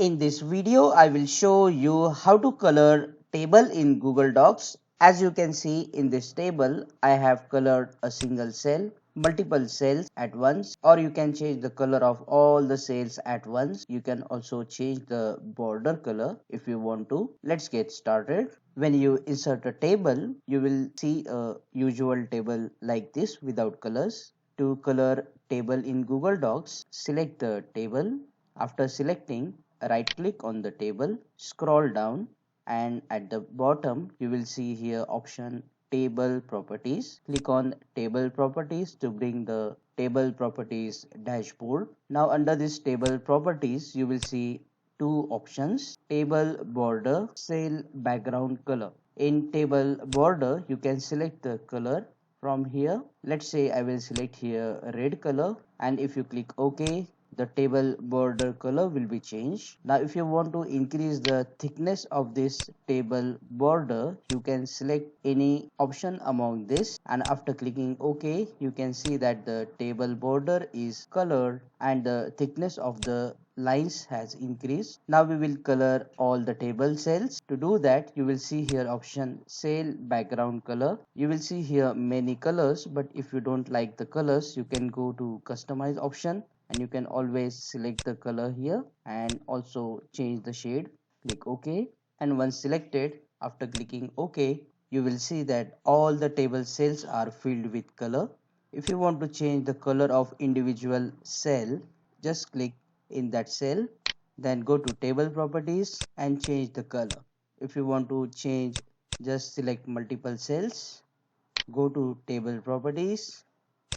In this video, I will show you how to color table in Google Docs. As you can see in this table, I have colored a single cell, multiple cells at once, or you can change the color of all the cells at once. You can also change the border color if you want to. Let's get started. When you insert a table, you will see a usual table like this without colors. To color table in Google Docs, select the table. After selecting, right click on the table, scroll down, and at the bottom you will see here option table properties. Click on table properties to bring the table properties dashboard. Now under this table properties you will see two options: table border, cell background color. In table border you can select the color from here. Let's say I will select here red color, and if you click OK, the table border color will be changed. Now if you want to increase the thickness of this table border, you can select any option among this, and after clicking OK, you can see that the table border is colored and the thickness of the lines has increased. Now we will color all the table cells. To do that, you will see here option cell background color. You will see here many colors, but if you don't like the colors, you can go to customize option, and you can always select the color here and also change the shade. Click OK, and once selected, after clicking OK, you will see that all the table cells are filled with color. If you want to change the color of individual cell, just click in that cell, then go to table properties and change the color. If you want to change, just select multiple cells, go to table properties,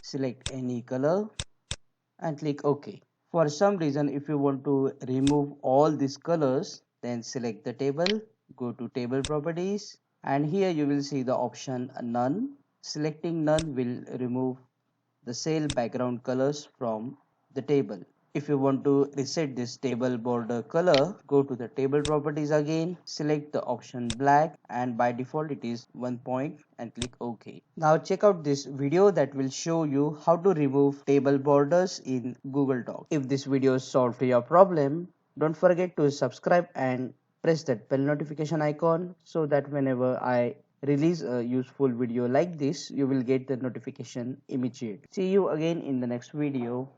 select any color and click OK. For some reason, if you want to remove all these colors, then select the table, go to table properties, and here you will see the option none. Selecting none will remove the cell background colors from the table. If you want to reset this table border color, go to the table properties again, select the option black, and by default it is 1 point, and click OK. Now check out this video that will show you how to remove table borders in Google Docs. If this video solved your problem, don't forget to subscribe and press that bell notification icon so that whenever I release a useful video like this, you will get the notification immediate. See you again in the next video.